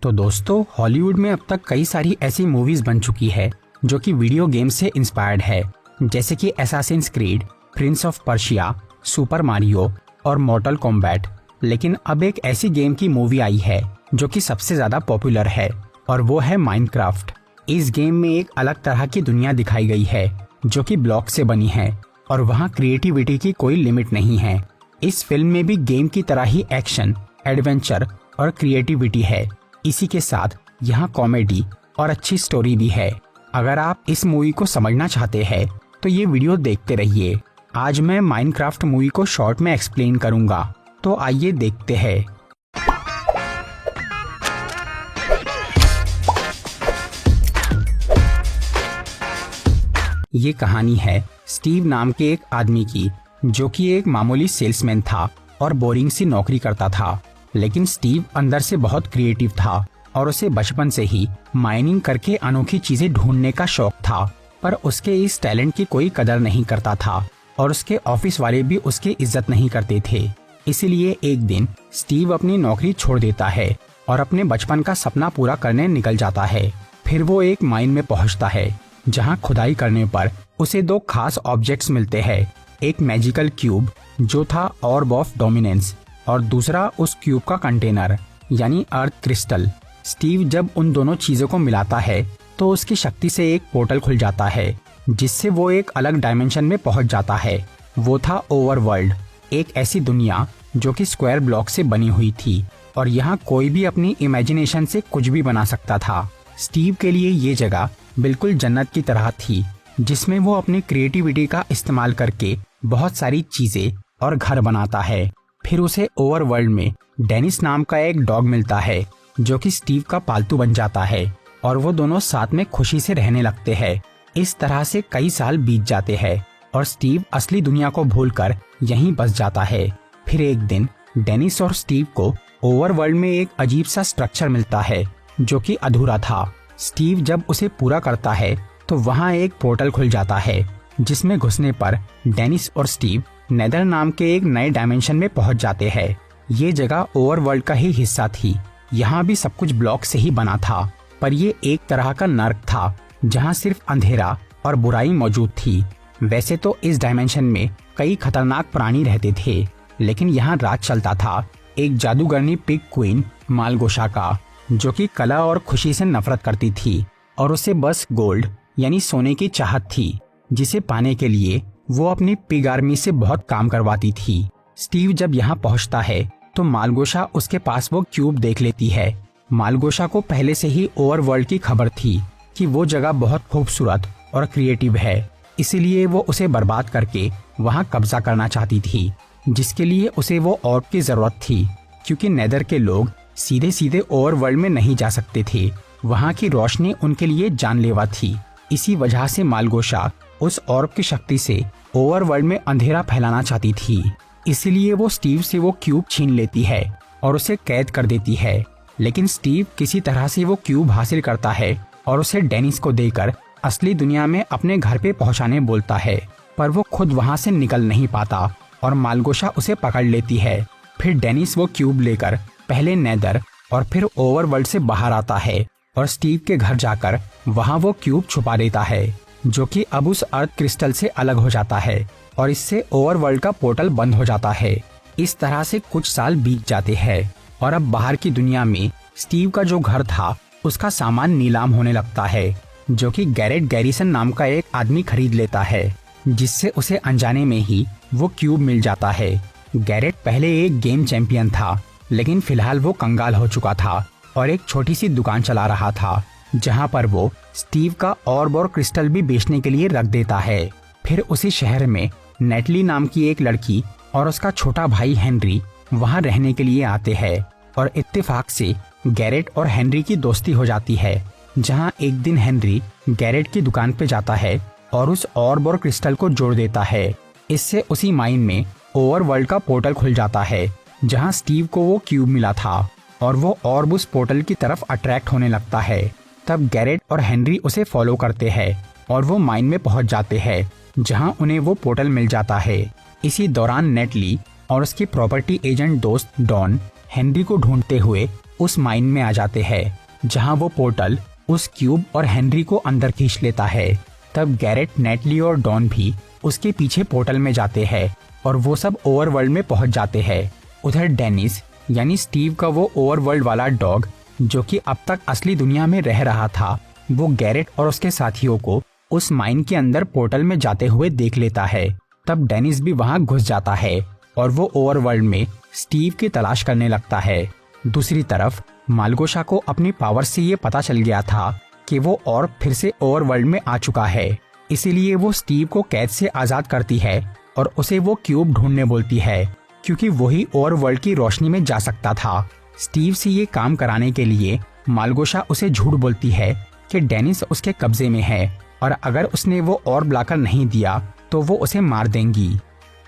तो दोस्तों, हॉलीवुड में अब तक कई सारी ऐसी मूवीज बन चुकी है जो कि वीडियो गेम से इंस्पायर्ड है, जैसे कि Assassin's creed, Prince of Persia, super Mario और मॉर्टल कॉम्बैट। लेकिन अब एक ऐसी गेम की मूवी आई है जो कि सबसे ज्यादा पॉपुलर है और वो है माइनक्राफ्ट। इस गेम में एक अलग तरह की दुनिया दिखाई गई है जो कि ब्लॉक से बनी है और वहाँ क्रिएटिविटी की कोई लिमिट नहीं है। इस फिल्म में भी गेम की तरह ही एक्शन, एडवेंचर और क्रिएटिविटी है। इसी के साथ यहाँ कॉमेडी और अच्छी स्टोरी भी है। अगर आप इस मूवी को समझना चाहते हैं तो ये वीडियो देखते रहिए। आज मैं माइनक्राफ्ट मूवी को शॉर्ट में एक्सप्लेन करूंगा, तो आइए देखते हैं। ये कहानी है स्टीव नाम के एक आदमी की, जो कि एक मामूली सेल्समैन था और बोरिंग सी नौकरी करता था। लेकिन स्टीव अंदर से बहुत क्रिएटिव था और उसे बचपन से ही माइनिंग करके अनोखी चीजें ढूंढने का शौक था। पर उसके इस टैलेंट की कोई कदर नहीं करता था और उसके ऑफिस वाले भी उसकी इज्जत नहीं करते थे। इसीलिए एक दिन स्टीव अपनी नौकरी छोड़ देता है और अपने बचपन का सपना पूरा करने निकल जाता है। फिर वो एक माइन में पहुंचता है जहां खुदाई करने पर उसे दो खास ऑब्जेक्ट्स मिलते हैं। एक मैजिकल क्यूब जो था ऑर्ब ऑफ डोमिनेंस और दूसरा उस क्यूब का कंटेनर यानी अर्थ क्रिस्टल। स्टीव जब उन दोनों चीजों को मिलाता है तो उसकी शक्ति से एक पोर्टल खुल जाता है जिससे वो एक अलग डायमेंशन में पहुंच जाता है। वो था ओवरवर्ल्ड, एक ऐसी दुनिया जो कि स्क्वायर ब्लॉक से बनी हुई थी और यहाँ कोई भी अपनी इमेजिनेशन से कुछ भी बना सकता था। स्टीव के लिए ये जगह बिल्कुल जन्नत की तरह थी, जिसमें वो अपनी क्रिएटिविटी का इस्तेमाल करके बहुत सारी चीजें और घर बनाता है। फिर उसे ओवरवर्ल्ड में डेनिस नाम का एक डॉग मिलता है जो कि स्टीव का पालतू बन जाता है और वो दोनों साथ में खुशी से रहने लगते हैं। इस तरह से कई साल बीत जाते हैं और स्टीव असली दुनिया को भूलकर यहीं बस जाता है। फिर एक दिन डेनिस और स्टीव को ओवरवर्ल्ड में एक अजीब सा स्ट्रक्चर मिलता है जो कि अधूरा था। स्टीव जब उसे पूरा करता है तो वहाँ एक पोर्टल खुल जाता है जिसमें घुसने पर डेनिस और स्टीव नेदर नाम के एक नए डायमेंशन में पहुंच जाते हैं। ये जगह ओवरवर्ल्ड का ही हिस्सा थी। यहाँ भी सब कुछ ब्लॉक से ही बना था, पर ये एक तरह का नर्क था जहाँ सिर्फ अंधेरा और बुराई मौजूद थी। वैसे तो इस डायमेंशन में कई खतरनाक प्राणी रहते थे, लेकिन यहाँ राज चलता था एक जादूगरनी पिग क्वीन मालगोशा का, जो कि कला और खुशी से नफरत करती थी और उसे बस गोल्ड यानी सोने की चाहत थी, जिसे पाने के लिए वो अपनी पिग आर्मी से बहुत काम करवाती थी। स्टीव जब यहाँ पहुँचता है तो मालगोशा उसके पास वो क्यूब देख लेती है। मालगोशा को पहले से ही ओवरवर्ल्ड की खबर थी कि वो जगह बहुत खूबसूरत और क्रिएटिव है, इसीलिए वो उसे बर्बाद करके वहाँ कब्जा करना चाहती थी, जिसके लिए उसे वो ऑर्ब की जरूरत थी, क्योंकि नेदर के लोग सीधे सीधे ओवरवर्ल्ड में नहीं जा सकते थे। वहाँ की रोशनी उनके लिए जानलेवा थी। इसी वजह से मालगोशा उस ऑर्ब की शक्ति से ओवरवर्ल्ड में अंधेरा फैलाना चाहती थी। इसीलिए वो स्टीव से वो क्यूब छीन लेती है और उसे कैद कर देती है। लेकिन स्टीव किसी तरह से वो क्यूब हासिल करता है और उसे डेनिस को देकर असली दुनिया में अपने घर पे पहुंचाने बोलता है, पर वो खुद वहां से निकल नहीं पाता और मालगोशा उसे पकड़ लेती है। फिर डेनिस वो क्यूब लेकर पहले नेदर और फिर ओवरवर्ल्ड से बाहर आता है और स्टीव के घर जाकर वहाँ वो क्यूब छुपा देता है, जो कि अब उस अर्थ क्रिस्टल से अलग हो जाता है और इससे ओवरवर्ल्ड का पोर्टल बंद हो जाता है। इस तरह से कुछ साल बीत जाते हैं और अब बाहर की दुनिया में स्टीव का जो घर था उसका सामान नीलाम होने लगता है, जो कि गैरेट गैरिसन नाम का एक आदमी खरीद लेता है, जिससे उसे अनजाने में ही वो क्यूब मिल जाता है। गैरेट पहले एक गेम चैंपियन था, लेकिन फिलहाल वो कंगाल हो चुका था और एक छोटी सी दुकान चला रहा था, जहाँ पर वो स्टीव का ऑर्ब और क्रिस्टल भी बेचने के लिए रख देता है। फिर उसी शहर में नेटली नाम की एक लड़की और उसका छोटा भाई हेनरी वहां रहने के लिए आते हैं और इत्तेफाक से गैरेट और हेनरी की दोस्ती हो जाती है, जहां एक दिन हेनरी गैरेट की दुकान पे जाता है और उस ऑर्ब और क्रिस्टल को जोड़ देता है। इससे उसी माइन में ओवरवर्ल्ड का पोर्टल खुल जाता है, जहां स्टीव को वो क्यूब मिला था और वो ऑर्ब उस पोर्टल की तरफ अट्रैक्ट होने लगता है। तब गैरेट और हेनरी उसे फॉलो करते हैं और वो माइन में पहुंच जाते हैं, जहां उन्हें वो पोर्टल मिल जाता है। इसी दौरान नेटली और उसकी प्रॉपर्टी एजेंट दोस्त डॉन हेनरी को ढूंढते हुए उस माइन में आ जाते हैं, जहां वो पोर्टल उस क्यूब और हेनरी को अंदर खींच लेता है। तब गैरेट, नेटली और डॉन भी उसके पीछे पोर्टल में जाते हैं और वो सब ओवरवर्ल्ड में पहुंच जाते हैं। उधर डेनिस यानी स्टीव का वो ओवरवर्ल्ड वाला डॉग, जो कि अब तक असली दुनिया में रह रहा था, वो गैरेट और उसके साथियों को उस माइन के अंदर पोर्टल में जाते हुए देख लेता है। तब डेनिस भी वहां घुस जाता है और वो ओवरवर्ल्ड में स्टीव की तलाश करने लगता है। दूसरी तरफ मालगोशा को अपनी पावर से ये पता चल गया था कि वो और फिर से ओवरवर्ल्ड में आ चुका है, इसीलिए वो स्टीव को कैद से आजाद करती है और उसे वो क्यूब ढूंढने बोलती है, क्योंकि वही ओवरवर्ल्ड की रोशनी में जा सकता था। स्टीव से ये काम कराने के लिए मालगोशा उसे झूठ बोलती है कि डेनिस उसके कब्जे में है और अगर उसने वो और बुलाकर नहीं दिया तो वो उसे मार देंगी।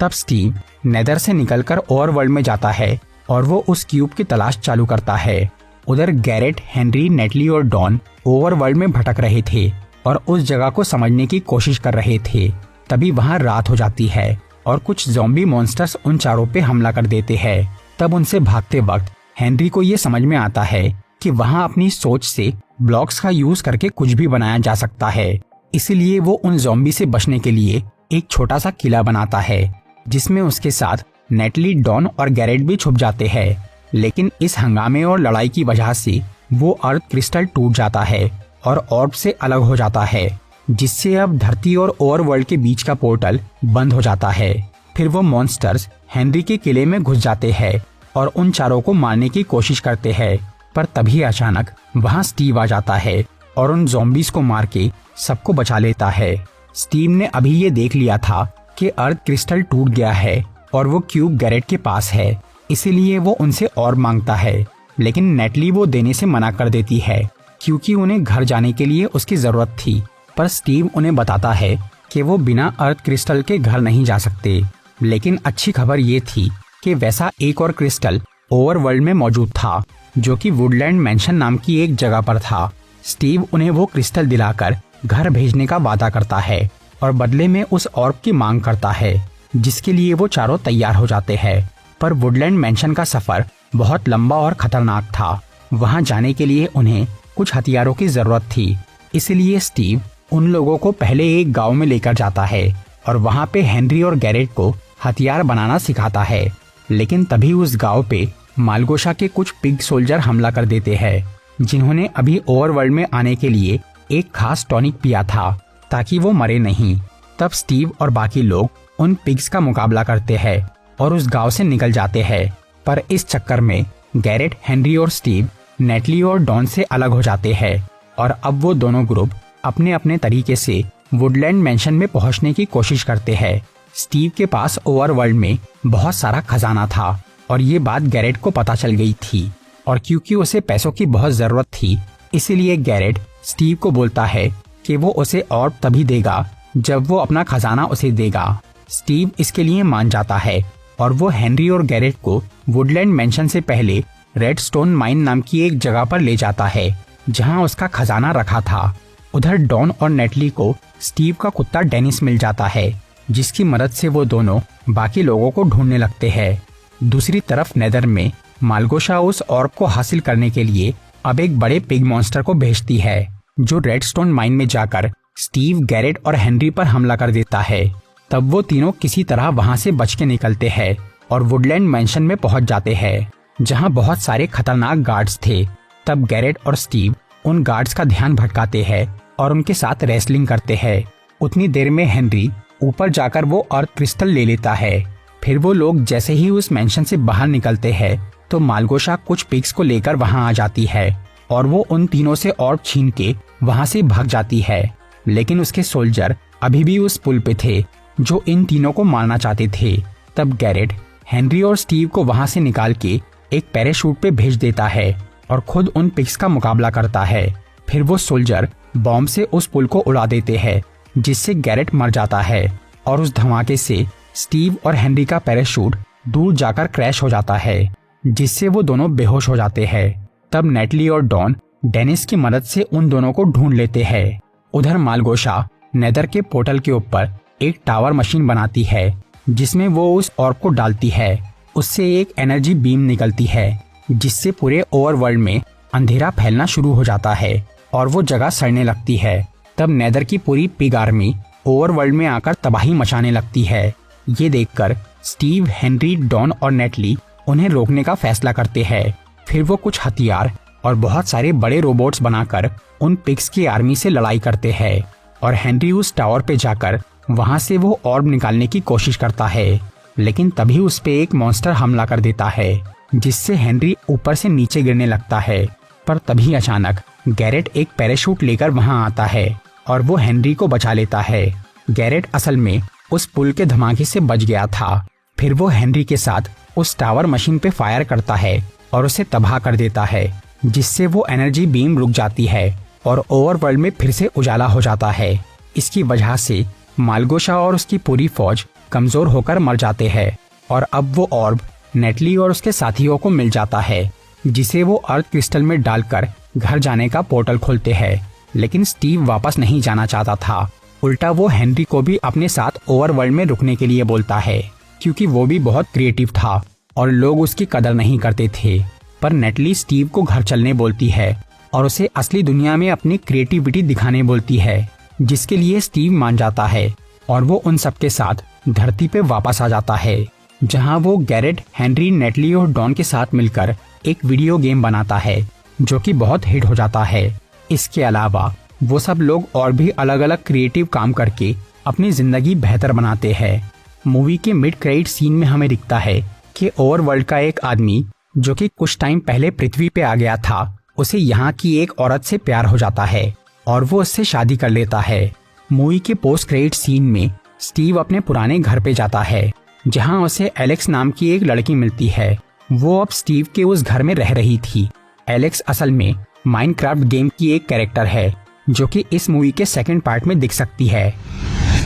तब स्टीव नेदर से निकलकर ओवरवर्ल्ड में जाता है और वो उस क्यूब की तलाश चालू करता है। उधर गैरेट, हेनरी, नेटली और डॉन ओवरवर्ल्ड में भटक रहे थे और उस जगह को समझने की कोशिश कर रहे थे। तभी वहां रात हो जाती है और कुछ ज़ॉम्बी मॉन्स्टर्स उन चारों पे हमला कर देते हैं। तब उनसे भागते वक्त हेनरी को ये समझ में आता है कि वहां अपनी सोच से ब्लॉक्स का यूज करके कुछ भी बनाया जा सकता है। इसीलिए वो उन ज़ॉम्बी से बचने के लिए एक छोटा सा किला बनाता है, जिसमें उसके साथ नेटली, डॉन और गैरेट भी छुप जाते हैं। लेकिन इस हंगामे और लड़ाई की वजह से वो अर्थ क्रिस्टल टूट जाता है और ऑर्ब से अलग हो जाता है, जिससे अब धरती और ओवरवर्ल्ड के बीच का पोर्टल बंद हो जाता है। फिर वो मॉन्स्टर्स हेनरी के किले में घुस जाते हैं और उन चारों को मारने की कोशिश करते हैं, पर तभी अचानक वहां स्टीव आ जाता है और उन ज़ॉम्बीज को मार के सबको बचा लेता है। स्टीव ने अभी ये देख लिया था कि अर्थ क्रिस्टल टूट गया है और वो क्यूब गैरेट के पास है, इसीलिए वो उनसे और मांगता है। लेकिन नेटली वो देने से मना कर देती है, क्योंकि उन्हें घर जाने के लिए उसकी जरूरत थी। पर स्टीव उन्हें बताता है कि वो बिना अर्थ क्रिस्टल के घर नहीं जा सकते। लेकिन अच्छी खबर ये थी कि वैसा एक और क्रिस्टल ओवरवर्ल्ड में मौजूद था, जो कि वुडलैंड मैंशन नाम की एक जगह पर था। स्टीव उन्हें वो क्रिस्टल दिलाकर घर भेजने का वादा करता है और बदले में उस ऑर्ब की मांग करता है, जिसके लिए वो चारों तैयार हो जाते हैं। पर वुडलैंड मैंशन का सफर बहुत लंबा और खतरनाक था। वहां जाने के लिए उन्हें कुछ हथियारों की जरूरत थी, इसलिए स्टीव उन लोगों को पहले एक गांव में लेकर जाता है और वहां पे हेनरी और गैरेट को हथियार बनाना सिखाता है। लेकिन तभी उस गांव पे मालगोशा के कुछ पिग सोल्जर हमला कर देते हैं, जिन्होंने अभी ओवरवर्ल्ड में आने के लिए एक खास टॉनिक पिया था ताकि वो मरे नहीं। तब स्टीव और बाकी लोग उन पिग्स का मुकाबला करते हैं और उस गांव से निकल जाते हैं। पर इस चक्कर में गैरेट, हेनरी और स्टीव नेटली और डॉन से अलग हो जाते हैं और अब वो दोनों ग्रुप अपने अपने तरीके से वुडलैंड मैंशन में पहुंचने की कोशिश करते हैं। स्टीव के पास ओवरवर्ल्ड में बहुत सारा खजाना था और ये बात गैरेट को पता चल गई थी, और क्योंकि उसे पैसों की बहुत जरूरत थी, इसीलिए गैरेट स्टीव को बोलता है कि वो उसे ऑर्ब तभी देगा जब वो अपना खजाना उसे देगा। स्टीव इसके लिए मान जाता है और वो हेनरी और गैरेट को वुडलैंड मैंशन से पहले रेडस्टोन माइन नाम की एक जगह पर ले जाता है, जहां उसका खजाना रखा था। उधर डॉन और नेटली को स्टीव का कुत्ता डेनिस मिल जाता है, जिसकी मदद से वो दोनों बाकी लोगों को ढूंढने लगते हैं। दूसरी तरफ नेदर में मालगोशा उस ऑर्ब को हासिल करने के लिए अब एक बड़े पिग मॉन्स्टर को भेजती है, जो रेडस्टोन माइन में जाकर स्टीव, गैरेट और हेनरी पर हमला कर देता है। तब वो तीनों किसी तरह वहां से बच के निकलते हैं और वुडलैंड मैंशन में पहुंच जाते हैं, जहां बहुत सारे खतरनाक गार्ड्स थे। तब गैरेट और स्टीव उन गार्ड्स का ध्यान भटकाते हैं और उनके साथ रेसलिंग करते हैं। उतनी देर में हेनरी ऊपर जाकर वो अर्थ क्रिस्टल ले लेता है। फिर वो लोग जैसे ही उस मैंशन से बाहर निकलते हैं तो मालगोशा कुछ पिग्स को लेकर वहां आ जाती है और वो उन तीनों से ऑर्ब छीन के वहां से भाग जाती है। लेकिन उसके सोल्जर अभी भी उस पुल पे थे, जो इन तीनों को मारना चाहते थे। तब गैरेट हेनरी और स्टीव को वहां से निकाल के एक पैराशूट पे भेज देता है और खुद उन पिग्स का मुकाबला करता है। फिर वो सोल्जर बॉम्ब से उस पुल को उड़ा देते हैं, जिससे गैरेट मर जाता है और उस धमाके से स्टीव और हेनरी का पैराशूट दूर जाकर क्रैश हो जाता है, जिससे वो दोनों बेहोश हो जाते हैं। तब नेटली और डॉन डेनिस की मदद से उन दोनों को ढूंढ लेते हैं। उधर मालगोशा नेदर के पोर्टल के ऊपर एक टावर मशीन बनाती है, जिसमें वो उस ऑर्ब को डालती है। उससे एक एनर्जी बीम निकलती है, जिससे पूरे ओवरवर्ल्ड में अंधेरा फैलना शुरू हो जाता है और वो जगह सड़ने लगती है। तब नेदर की पूरी पिग आर्मी ओवरवर्ल्ड में आकर तबाही मचाने लगती है। ये देखकर स्टीव, हेनरी, डॉन और नेटली उन्हें रोकने का फैसला करते हैं। फिर वो कुछ हथियार और बहुत सारे बड़े रोबोट्स बनाकर उन पिग्स की आर्मी से लड़ाई करते हैं और हेनरी उस टावर पे जाकर वहां से वो ऑर्ब निकालने की कोशिश करता है, लेकिन तभी उस पे एक मॉन्स्टर हमला कर देता है जिससे हेनरी ऊपर से नीचे गिरने लगता है। पर तभी अचानक गैरेट एक पैराशूट लेकर वहां आता है और वो हेनरी को बचा लेता है। गैरेट असल में उस पुल के धमाके से बच गया था। फिर वो हेनरी के साथ उस टावर मशीन पे फायर करता है और उसे तबाह कर देता है, जिससे वो एनर्जी बीम रुक जाती है और ओवरवर्ल्ड में फिर से उजाला हो जाता है। इसकी वजह से मालगोशा और उसकी पूरी फौज कमजोर होकर मर जाते हैं और अब वो ऑर्ब नेटली और उसके साथियों को मिल जाता है, जिसे वो अर्थ क्रिस्टल में डालकर घर जाने का पोर्टल खोलते हैं। लेकिन स्टीव वापस नहीं जाना चाहता था। उल्टा वो हेनरी को भी अपने साथ ओवरवर्ल्ड में रुकने के लिए बोलता है, क्योंकि वो भी बहुत क्रिएटिव था और लोग उसकी कदर नहीं करते थे। पर नेटली स्टीव को घर चलने बोलती है और उसे असली दुनिया में अपनी क्रिएटिविटी दिखाने बोलती है, जिसके लिए स्टीव मान जाता है और वो उन सबके साथ धरती पे वापस आ जाता है, जहां वो गैरेट, हेनरी, नेटली और डॉन के साथ मिलकर एक वीडियो गेम बनाता है जो कि बहुत हिट हो जाता है। इसके अलावा वो सब लोग और भी अलग अलग क्रिएटिव काम करके अपनी जिंदगी बेहतर बनाते हैं। मूवी के मिड क्रेडिट सीन में हमें दिखता है कि ओवरवर्ल्ड का एक आदमी जो कि कुछ टाइम पहले पृथ्वी पे आ गया था, उसे यहाँ की एक औरत से प्यार हो जाता है और वो उससे शादी कर लेता है। मूवी के पोस्ट क्रेडिट सीन में स्टीव अपने पुराने घर पे जाता है, जहाँ उसे एलेक्स नाम की एक लड़की मिलती है। वो अब स्टीव के उस घर में रह रही थी। एलेक्स असल में माइनक्राफ्ट गेम की एक कैरेक्टर है जो कि इस मूवी के सेकंड पार्ट में दिख सकती है।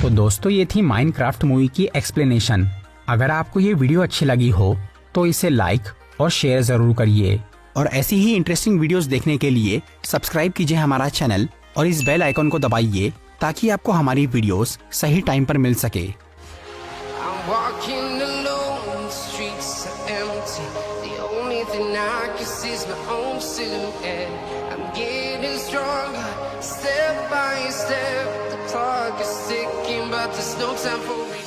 तो दोस्तों, ये थी माइनक्राफ्ट मूवी की एक्सप्लेनेशन। अगर आपको ये वीडियो अच्छी लगी हो तो इसे लाइक और शेयर जरूर करिए और ऐसी ही इंटरेस्टिंग वीडियोस देखने के लिए सब्सक्राइब कीजिए हमारा चैनल और इस बेल आइकन को दबाइए ताकि आपको हमारी वीडियोस सही टाइम पर मिल सके। Step by step, the clock is ticking, but there's no time for me.